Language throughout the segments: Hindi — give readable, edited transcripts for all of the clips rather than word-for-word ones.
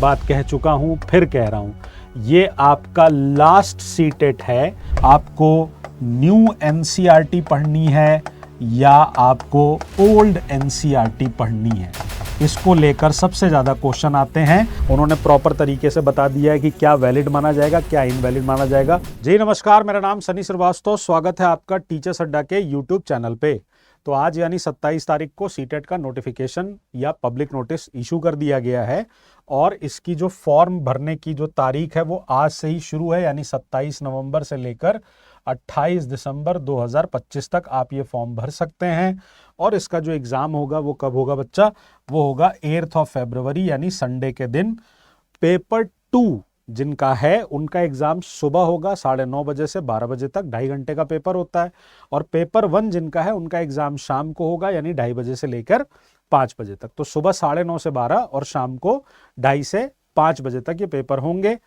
बात कह चुका हूं, फिर कह रहा हूं, ये आपका लास्ट सीटेट है। आपको न्यू एनसीईआरटी पढ़नी है या आपको ओल्ड एनसीईआरटी पढ़नी है, इसको लेकर सबसे ज़्यादा क्वेश्चन आते हैं। उन्होंने प्रॉपर तरीके से बता दिया है कि क्या वैलिड माना जाएगा, क्या इनवैलिड माना जाएगा। जी नमस्कार, मेरा नाम सनी श्रीवास्तव, स्वागत है आपका टीचर्स अड्डा के यूट्यूब चैनल पे। तो आज यानी 27 तारीख को सीटेट का नोटिफिकेशन या पब्लिक नोटिस इशू कर दिया गया है और इसकी जो फॉर्म भरने की जो तारीख है वो आज से ही शुरू है, यानी 27 नवंबर से लेकर 28 दिसंबर 2025 तक आप ये फॉर्म भर सकते हैं। और इसका जो एग्ज़ाम होगा वो कब होगा बच्चा, वो होगा 8 फरवरी यानी संडे के दिन। पेपर 2 जिनका है उनका एग्ज़ाम सुबह होगा 9:30 बजे से 12 बजे तक, 2.5 घंटे का पेपर होता है। और पेपर 1 जिनका है उनका एग्ज़ाम शाम को होगा, यानी 2:30 बजे से लेकर 5 बजे तक। तो सुबह 9:30 से 12 और शाम को 2:30 से 5 बजे तक ये पेपर होंगे।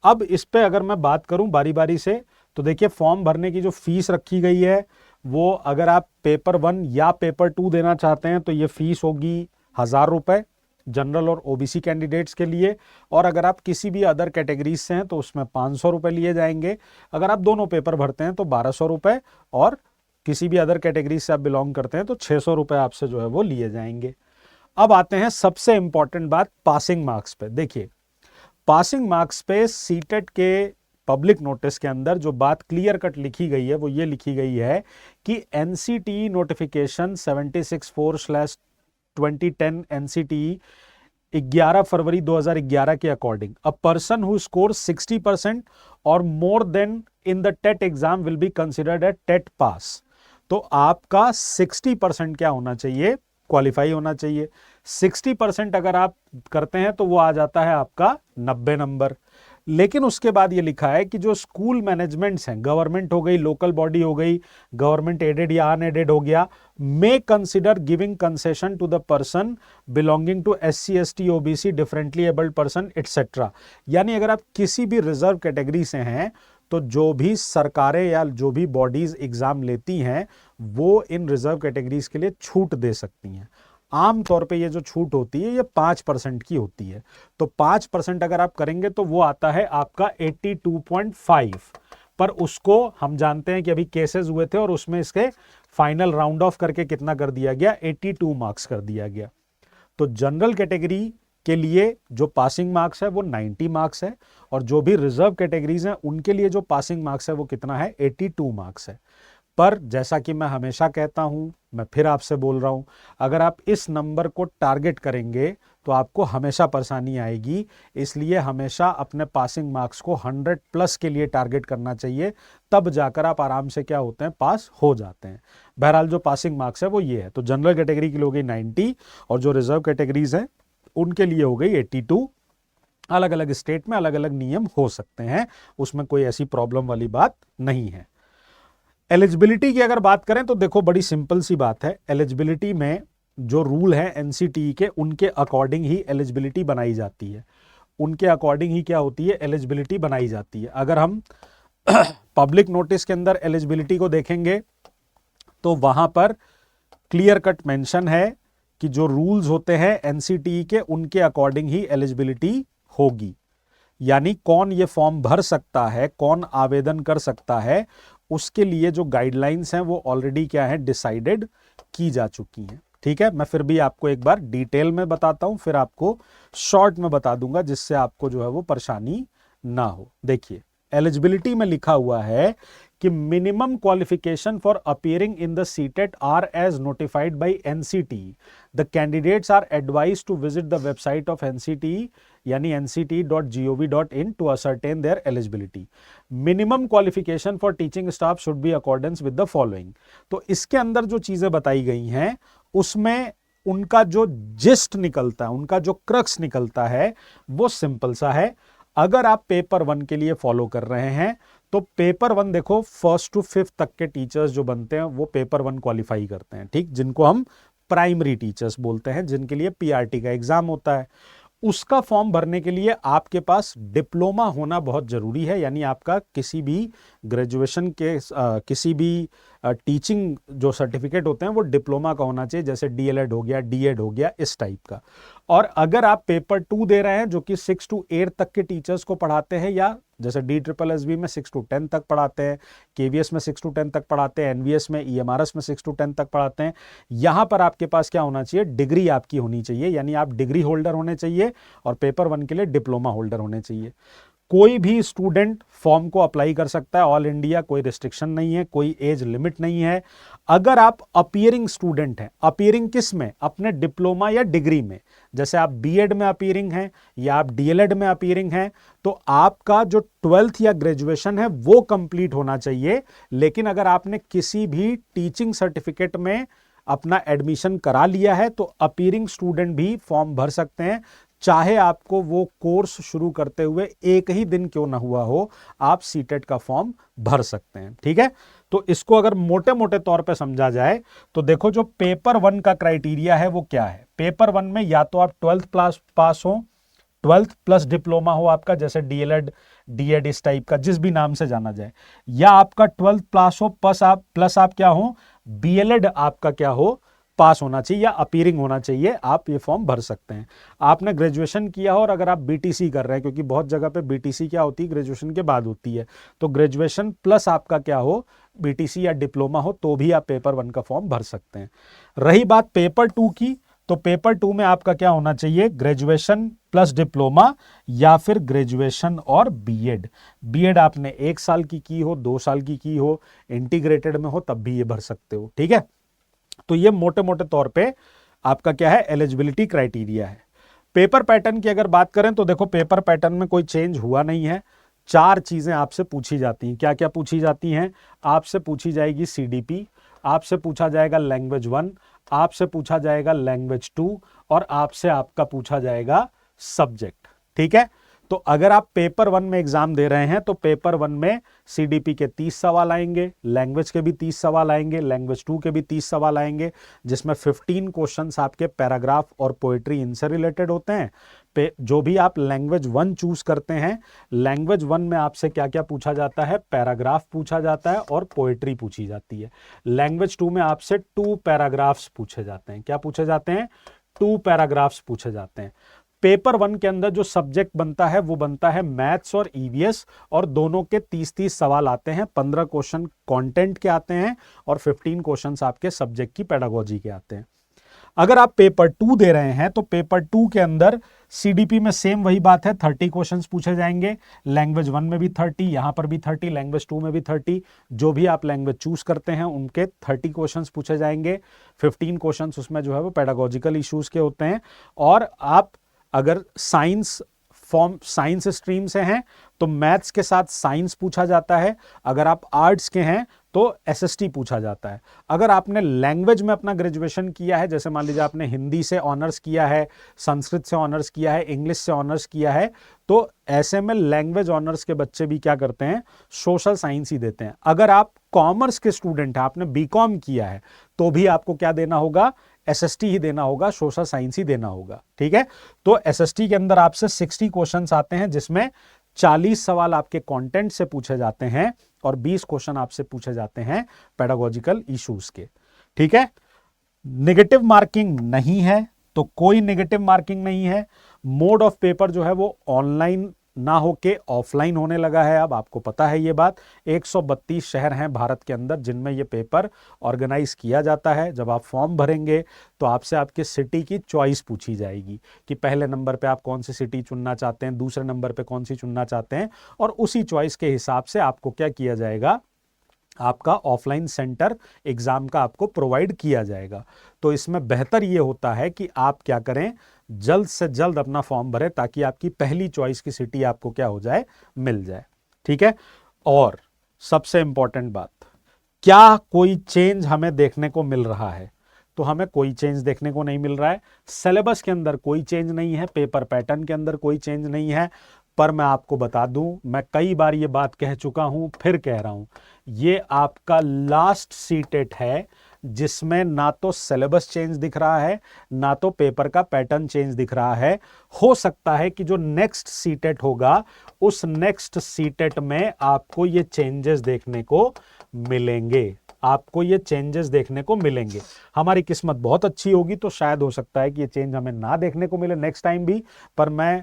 अब इस पे अगर मैं बात करूं बारी बारी से, तो देखिए फॉर्म भरने की जो फीस रखी गई है वो, अगर आप पेपर 1 या पेपर 2 देना चाहते हैं तो ये फीस होगी 1000 रुपये जनरल और ओबीसी कैंडिडेट्स के लिए। और अगर आप किसी भी अदर कैटेगरीज से हैं तो उसमें 500 रुपये लिए जाएंगे। अगर आप दोनों पेपर भरते हैं तो 1200 रुपये, और किसी भी अदर कैटेगरी से आप बिलोंग करते हैं तो 600 रुपये आपसे जो है वो लिए जाएंगे। अब आते हैं सबसे इंपॉर्टेंट बात, पासिंग मार्क्स पे। देखिए पासिंग मार्क्स पे सीटेट के पब्लिक नोटिस के अंदर जो बात क्लियर कट लिखी गई है वो ये लिखी गई है कि एनसीटीई नोटिफिकेशन 764/2010 एनसीटीई 11 फरवरी 2011 के according a person who score 60% और more than in the TET exam will be considered a TET pass. तो आपका 60% क्या होना चाहिए, क्वालिफाई होना चाहिए। 60% अगर आप करते हैं तो वो आ जाता है आपका 90 नंबर। लेकिन उसके बाद ये लिखा है कि जो स्कूल मैनेजमेंट्स हैं, गवर्नमेंट हो गई, लोकल बॉडी हो गई, गवर्नमेंट एडेड या अनएडेड हो गया, may consider giving concession to the person belonging to SC ST OBC differently abled person etcetera. यानी अगर आप किसी भी रिजर्व कैटेगरी से हैं तो जो भी सरकारें या जो भी बॉडीज एग्जाम लेती हैं वो इन रिजर्व कैटेगरीज के लिए छूट दे सकती हैं। आमतौर पे ये जो छूट होती है ये 5% की होती है। तो 5% अगर आप करेंगे तो वो आता है आपका 82.5, पर उसको हम जानते हैं कि अभी केसेस हुए थे और उसमें इसके फाइनल राउंड ऑफ करके कितना कर दिया गया, 82 मार्क्स कर दिया गया। तो जनरल कैटेगरी के लिए जो पासिंग मार्क्स है वो 90 मार्क्स है, और जो भी रिजर्व कैटेगरीज हैं उनके लिए जो पासिंग मार्क्स है वो कितना है, 82 मार्क्स है। पर जैसा कि मैं हमेशा कहता हूं, मैं फिर आपसे बोल रहा हूं, अगर आप इस नंबर को टारगेट करेंगे तो आपको हमेशा परेशानी आएगी। इसलिए हमेशा अपने पासिंग मार्क्स को 100+ के लिए टारगेट करना चाहिए, तब जाकर आप आराम से क्या होते हैं, पास हो जाते हैं। बहरहाल जो पासिंग मार्क्स है वो ये है। तो जनरल कैटेगरी के लिए हो गई 90 और जो रिजर्व कैटेगरीज हैं उनके लिए हो गई 82। अलग अलग स्टेट में अलग अलग नियम हो सकते हैं, उसमें कोई ऐसी प्रॉब्लम वाली बात नहीं है। एलिजिबिलिटी की अगर बात करें तो देखो बड़ी सिंपल सी बात है। एलिजिबिलिटी में जो रूल है एनसीटीई के, उनके अकॉर्डिंग ही एलिजिबिलिटी बनाई जाती है। उनके अकॉर्डिंग ही क्या होती है, एलिजिबिलिटी बनाई जाती है। अगर हम पब्लिक नोटिस के अंदर एलिजिबिलिटी को देखेंगे तो वहां पर क्लियर कट मेंशन है कि जो रूल्स होते हैं एनसीटीई के उनके अकॉर्डिंग ही एलिजिबिलिटी होगी। यानी कौन ये फॉर्म भर सकता है, कौन आवेदन कर सकता है, उसके लिए जो गाइडलाइंस हैं वो ऑलरेडी क्या है, डिसाइडेड की जा चुकी हैं। ठीक है, मैं फिर भी आपको एक बार डिटेल में बताता हूं, फिर आपको शॉर्ट में बता दूंगा जिससे आपको जो है वो परेशानी ना हो। देखिए एलिजिबिलिटी में लिखा हुआ है कि minimum qualification for appearing in the CTET are as notified by NCTE. The candidates are advised to visit the website of NCTE यानी nct.gov.in to ascertain their eligibility. Minimum qualification for teaching staff should be accordance with the following. तो इसके अंदर जो चीजें बताई गई हैं उसमें उनका जो जिस्ट निकलता है, उनका जो क्रक्स निकलता है वो सिंपल सा है। अगर आप पेपर 1 के लिए फॉलो कर रहे हैं तो पेपर 1 देखो 1st to 5th तक के टीचर्स जो बनते हैं वो पेपर 1 क्वालिफाई करते हैं, ठीक, जिनको हम प्राइमरी टीचर्स बोलते हैं, जिनके लिए पीआरटी का एग्जाम होता है। उसका फॉर्म भरने के लिए आपके पास डिप्लोमा होना बहुत जरूरी है, यानी आपका किसी भी ग्रेजुएशन के किसी भी टीचिंग जो सर्टिफिकेट होते हैं वो डिप्लोमा का होना चाहिए, जैसे डीएलएड हो गया, डीएड हो गया, इस टाइप का। और अगर आप पेपर 2 दे रहे हैं जो कि 6 to 8 तक के टीचर्स को पढ़ाते हैं, या जैसे DSSB में 6 to 10 तक पढ़ाते हैं, KVS में 6 to 10 तक पढ़ाते हैं, NVS में EMRS में 6 to 10 तक पढ़ाते हैं, यहां पर आपके पास क्या होना चाहिए, डिग्री आपकी होनी चाहिए, यानी आप डिग्री होल्डर होने चाहिए और पेपर 1 के लिए डिप्लोमा होल्डर होने चाहिए। कोई भी स्टूडेंट फॉर्म को अप्लाई कर सकता है, ऑल इंडिया, कोई रिस्ट्रिक्शन नहीं है, कोई एज लिमिट नहीं है। अगर आप अपीयरिंग स्टूडेंट हैं, अपीयरिंग किस में, अपने डिप्लोमा या डिग्री में, जैसे आप बीएड में अपीयरिंग हैं या आप डीएलएड में अपीयरिंग हैं, तो आपका जो 12th या ग्रेजुएशन है वो कंप्लीट होना चाहिए। लेकिन अगर आपने किसी भी टीचिंग सर्टिफिकेट में अपना एडमिशन करा लिया है तो अपीयरिंग स्टूडेंट भी फॉर्म भर सकते हैं, चाहे आपको वो कोर्स शुरू करते हुए एक ही दिन क्यों ना हुआ हो, आप सीटेट का फॉर्म भर सकते हैं। ठीक है, तो इसको अगर मोटे मोटे तौर पे समझा जाए तो देखो, जो पेपर 1 का क्राइटेरिया है वो क्या है। पेपर 1 में या तो आप 12th पास हो, 12th प्लस डिप्लोमा हो आपका, जैसे डीएलएड, डीएड, इस टाइप का जिस भी नाम से जाना जाए, या आपका 12th पास हो प्लस आप क्या हो, बीएलएड आपका क्या हो, पास होना चाहिए या अपीयरिंग होना चाहिए, आप ये फॉर्म भर सकते हैं। आपने ग्रेजुएशन किया हो और अगर आप बीटीसी कर रहे हैं, क्योंकि बहुत जगह पे बीटीसी क्या होती है, ग्रेजुएशन के बाद होती है, तो ग्रेजुएशन प्लस आपका क्या हो, बीटीसी या डिप्लोमा हो, तो भी आप पेपर 1 का फॉर्म भर सकते हैं। रही बात पेपर 2 की, तो पेपर 2 में आपका क्या होना चाहिए, ग्रेजुएशन प्लस डिप्लोमा या फिर ग्रेजुएशन और बीएड। बीएड आपने 1 साल की हो, 2 साल की हो, इंटीग्रेटेड में हो, तब भी ये भर सकते हो। ठीक है, तो ये मोटे मोटे तौर पे आपका क्या है, एलिजिबिलिटी क्राइटेरिया है। पेपर पैटर्न की अगर बात करें तो देखो, पेपर पैटर्न में कोई चेंज हुआ नहीं है। 4 चीजें आपसे पूछी जाती हैं। क्या क्या पूछी जाती हैं, आपसे पूछी जाएगी सीडीपी, आपसे पूछा जाएगा लैंग्वेज 1, आपसे पूछा जाएगा लैंग्वेज 2 और आपसे आपका पूछा जाएगा सब्जेक्ट। ठीक है, तो अगर आप पेपर 1 में एग्जाम दे रहे हैं तो पेपर 1 में सीडीपी के 30 सवाल आएंगे, लैंग्वेज के भी 30 सवाल आएंगे, लैंग्वेज 2 के भी 30 सवाल आएंगे, जिसमें 15 क्वेश्चंस आपके पैराग्राफ और पोएट्री इनसे रिलेटेड होते हैं। जो भी आप लैंग्वेज 1 चूज करते हैं, लैंग्वेज 1 में आपसे क्या क्या पूछा जाता है, पैराग्राफ पूछा जाता है और पोएट्री पूछी जाती है। लैंग्वेज 2 में आपसे 2 पैराग्राफ्स पूछे जाते हैं। क्या पूछे जाते हैं, 2 पैराग्राफ्स पूछे जाते हैं। पेपर 1 के अंदर जो सब्जेक्ट बनता है वो बनता है मैथ्स और ईवीएस, और दोनों के 30-30 सवाल आते हैं। 15 क्वेश्चन कंटेंट के आते हैं और 15 क्वेश्चंस आपके सब्जेक्ट की पेडागोजी के आते हैं। अगर आप पेपर 2 दे रहे हैं तो पेपर 2 के अंदर सीडीपी में सेम वही बात है, 30 क्वेश्चंस पूछे जाएंगे। लैंग्वेज 1 में भी 30, यहां पर भी 30, लैंग्वेज 2 में भी 30। जो भी आप लैंग्वेज चूज करते हैं उनके 30 क्वेश्चंस पूछे जाएंगे। 15 क्वेश्चंस उसमें जो है वो पेडागोजिकल इश्यूज के होते हैं। और आप अगर साइंस स्ट्रीम से हैं तो मैथ्स के साथ साइंस पूछा जाता है। अगर आप आर्ट्स के हैं तो एसएसटी पूछा जाता है। अगर आपने लैंग्वेज में अपना ग्रेजुएशन किया है, जैसे मान लीजिए आपने हिंदी से ऑनर्स किया है, संस्कृत से ऑनर्स किया है, इंग्लिश से ऑनर्स किया है, तो ऐसे में लैंग्वेज ऑनर्स के बच्चे भी क्या करते हैं, सोशल साइंस ही देते हैं। अगर आप कॉमर्स के स्टूडेंट हैं, आपने बीकॉम किया है, तो भी आपको क्या देना होगा, एसएसटी ही देना होगा, सोशल साइंस ही देना होगा। ठीक है, तो एसएसटी के अंदर आपसे 60 क्वेश्चंस आते हैं, जिसमें 40 सवाल आपके कंटेंट से पूछे जाते हैं और 20 क्वेश्चन आपसे पूछे जाते हैं पेडागोजिकल इश्यूज के। ठीक है, नेगेटिव मार्किंग नहीं है, तो कोई नेगेटिव मार्किंग नहीं है। मोड ऑफ पेपर जो है वो ऑनलाइन ना होके ऑफलाइन होने लगा है, अब आपको पता है ये बात। 132 शहर हैं भारत के अंदर जिनमें ये पेपर ऑर्गेनाइज किया जाता है। जब आप फॉर्म भरेंगे तो आपसे आपके सिटी की चॉइस पूछी जाएगी कि पहले नंबर पे आप कौन सी सिटी चुनना चाहते हैं, दूसरे नंबर पे कौन सी चुनना चाहते हैं, और उसी चॉइस के हिसाब से आपको क्या किया जाएगा, आपका ऑफलाइन सेंटर एग्जाम का आपको प्रोवाइड किया जाएगा। तो इसमें बेहतर ये होता है कि आप क्या करें, जल्द से जल्द अपना फॉर्म भरें ताकि आपकी पहली चॉइस की सिटी आपको क्या हो जाए, मिल जाए। ठीक है, और सबसे इंपॉर्टेंट बात, क्या कोई चेंज हमें देखने को मिल रहा है, तो हमें कोई चेंज देखने को नहीं मिल रहा है। सिलेबस के अंदर कोई चेंज नहीं है, पेपर पैटर्न के अंदर कोई चेंज नहीं है। पर मैं आपको बता दूं, मैं कई बार ये बात कह चुका हूं, फिर कह रहा हूं, ये आपका लास्ट सीटेट है जिसमें ना तो सिलेबस चेंज दिख रहा है, ना तो पेपर का पैटर्न चेंज दिख रहा है। हो सकता है कि जो नेक्स्ट सीटेट होगा उस नेक्स्ट सीटेट में आपको ये चेंजेस देखने को मिलेंगे। आपको ये चेंजेस देखने को मिलेंगे। हमारी किस्मत बहुत अच्छी होगी तो शायद हो सकता है कि ये चेंज हमें ना देखने को मिले नेक्स्ट टाइम भी, पर मैं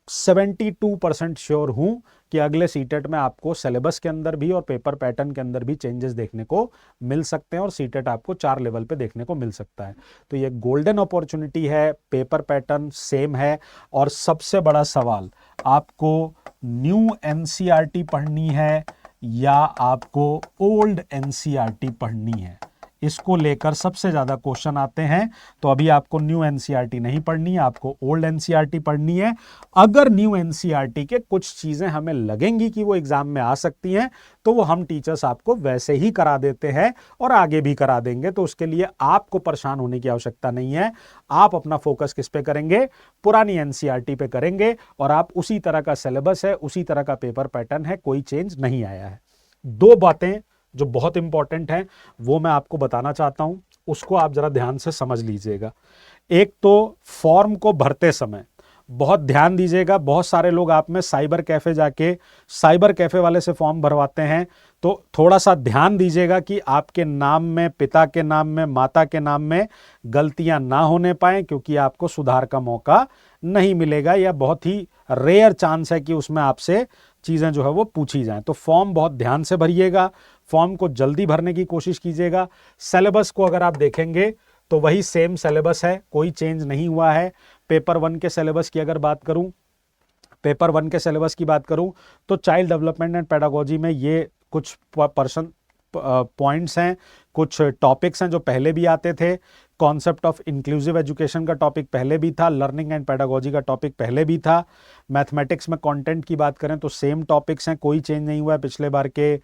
72% श्योर हूं कि अगले सीटेट में आपको सिलेबस के अंदर भी और पेपर पैटर्न के अंदर भी चेंजेस देखने को मिल सकते हैं और सीटेट आपको 4 लेवल पे देखने को मिल सकता है। तो ये गोल्डन अपॉर्चुनिटी है, पेपर पैटर्न सेम है। और सबसे बड़ा सवाल, आपको न्यू एनसीईआरटी पढ़नी है या आपको ओल्ड एनसीईआरटी पढ़नी है, इसको लेकर सबसे ज्यादा क्वेश्चन आते हैं। तो अभी आपको न्यू एनसीईआरटी नहीं पढ़नी है, आपको ओल्ड एनसीईआरटी पढ़नी है। अगर न्यू एनसीईआरटी के कुछ चीजें हमें लगेंगी कि वो एग्जाम में आ सकती हैं, तो वो हम टीचर्स आपको वैसे ही करा देते हैं और आगे भी करा देंगे। तो उसके लिए आपको परेशान होने की आवश्यकता नहीं है। आप अपना फोकस किस पे करेंगे? पुरानी एनसीईआरटी पे करेंगे और आप उसी तरह का सिलेबस है, उसी तरह का पेपर पैटर्न है, कोई चेंज नहीं आया है। 2 बातें जो बहुत इंपॉर्टेंट हैं वो मैं आपको बताना चाहता हूं, उसको आप जरा ध्यान से समझ लीजिएगा। एक तो फॉर्म को भरते समय बहुत ध्यान दीजिएगा। बहुत सारे लोग आप में साइबर कैफे जाके साइबर कैफे वाले से फॉर्म भरवाते हैं, तो थोड़ा सा ध्यान दीजिएगा कि आपके नाम में, पिता के नाम में, माता के नाम में गलतियां ना होने पाए, क्योंकि आपको सुधार का मौका नहीं मिलेगा या बहुत ही रेयर चांस है कि उसमें आपसे चीजें जो है वो पूछी जाएं। तो फॉर्म बहुत ध्यान से भरिएगा, फॉर्म को जल्दी भरने की कोशिश कीजिएगा। सिलेबस को अगर आप देखेंगे तो वही सेम सिलेबस है, कोई चेंज नहीं हुआ है। पेपर 1 के सिलेबस की अगर बात करूं, पेपर 1 के सिलेबस की बात करूं तो चाइल्ड डेवलपमेंट एंड पेडागोजी में ये कुछ पॉइंट्स हैं, कुछ टॉपिक्स हैं जो पहले भी आते थे। कॉन्सेप्ट ऑफ इंक्लूसिव एजुकेशन का टॉपिक पहले भी था, लर्निंग एंड पेडागोजी का टॉपिक पहले भी था। मैथमेटिक्स में कंटेंट की बात करें तो सेम टॉपिक्स हैं, कोई चेंज नहीं हुआ है पिछले बार के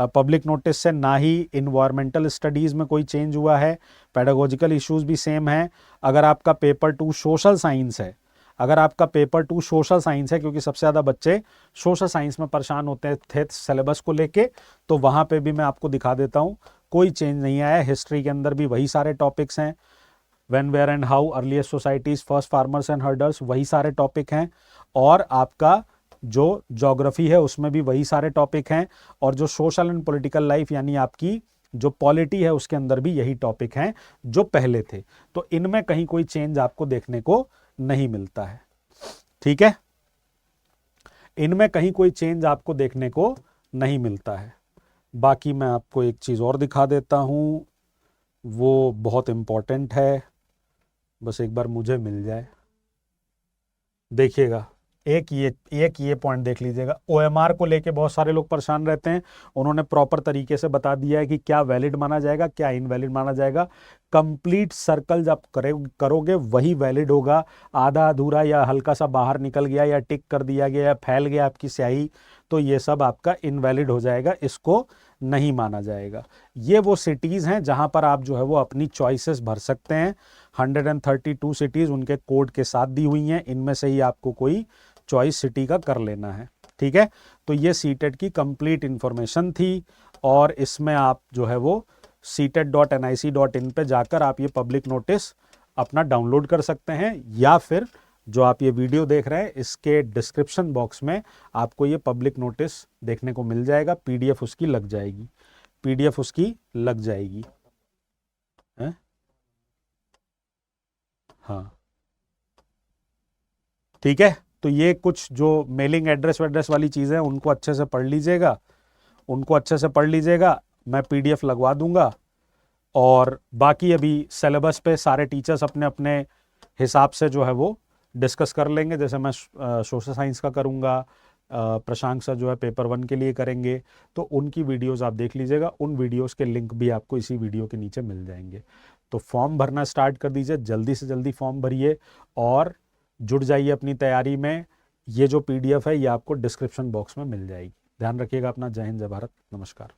पब्लिक नोटिस से, ना ही इन्वायरमेंटल स्टडीज में कोई चेंज हुआ है। पेडागोजिकल इश्यूज भी सेम है। अगर आपका पेपर 2 सोशल साइंस है, अगर आपका पेपर 2 सोशल साइंस है, क्योंकि सबसे ज़्यादा बच्चे सोशल साइंस में परेशान होते थे सिलेबस को लेके, तो वहाँ पे भी मैं आपको दिखा देता हूँ, कोई चेंज नहीं आया। हिस्ट्री के अंदर भी वही सारे टॉपिक्स हैं, when, where and how, earliest societies, first farmers and herders, वही सारे टॉपिक हैं। और आपका जो ज्योग्राफी है उसमें भी वही सारे टॉपिक हैं। और जो सोशल एंड पॉलिटिकल लाइफ यानी आपकी जो पॉलिटी है उसके अंदर भी यही टॉपिक हैं जो पहले थे। तो इनमें कहीं कोई चेंज आपको देखने को नहीं मिलता है, ठीक है, इनमें कहीं कोई चेंज आपको देखने को नहीं मिलता है। बाकी मैं आपको एक चीज और दिखा देता हूं, वो बहुत इंपॉर्टेंट है, बस एक बार मुझे मिल जाए। देखिएगा, एक ये पॉइंट देख लीजिएगा। ओएमआर को लेके बहुत सारे लोग परेशान रहते हैं, उन्होंने प्रॉपर तरीके से बता दिया है कि क्या वैलिड माना जाएगा, क्या इनवैलिड माना जाएगा। कंप्लीट सर्कल जब करोगे वही वैलिड होगा। आधा अधूरा या हल्का सा बाहर निकल गया या टिक कर दिया गया या फैल गया आपकी स्याही, तो ये सब आपका इनवैलिड हो जाएगा, इसको नहीं माना जाएगा। ये वो सिटीज हैं जहां पर आप जो है वो अपनी चॉइसेस भर सकते हैं। 132 सिटीज उनके कोड के साथ दी हुई हैं, इनमें से ही आपको कोई चॉइस सिटी का कर लेना है, ठीक है। तो ये सीटेट की कंप्लीट इंफॉर्मेशन थी और इसमें आप जो है वो ctet.nic.in पे जाकर आप ये पब्लिक नोटिस अपना डाउनलोड कर सकते हैं, या फिर जो आप ये वीडियो देख रहे हैं इसके डिस्क्रिप्शन बॉक्स में आपको ये पब्लिक नोटिस देखने को मिल जाएगा। पीडीएफ उसकी लग जाएगी, पीडीएफ उसकी लग जाएगी है? हाँ, ठीक है। तो ये कुछ जो मेलिंग एड्रेस वेड्रेस वाली चीज़ें हैं उनको अच्छे से पढ़ लीजिएगा, उनको अच्छे से पढ़ लीजिएगा। मैं पीडीएफ लगवा दूंगा और बाकी अभी सिलेबस पे सारे टीचर्स अपने अपने हिसाब से जो है वो डिस्कस कर लेंगे। जैसे मैं सोशल साइंस का करूंगा, प्रशांक सर जो है पेपर 1 के लिए करेंगे, तो उनकी वीडियोस आप देख लीजिएगा। उन वीडियोस के लिंक भी आपको इसी वीडियो के नीचे मिल जाएंगे। तो फॉर्म भरना स्टार्ट कर दीजिए, जल्दी से जल्दी फॉर्म भरिए और जुड़ जाइए अपनी तैयारी में। ये जो पीडीएफ है ये आपको डिस्क्रिप्शन बॉक्स में मिल जाएगी। ध्यान रखिएगा अपना। जय हिंद, जय भारत, नमस्कार।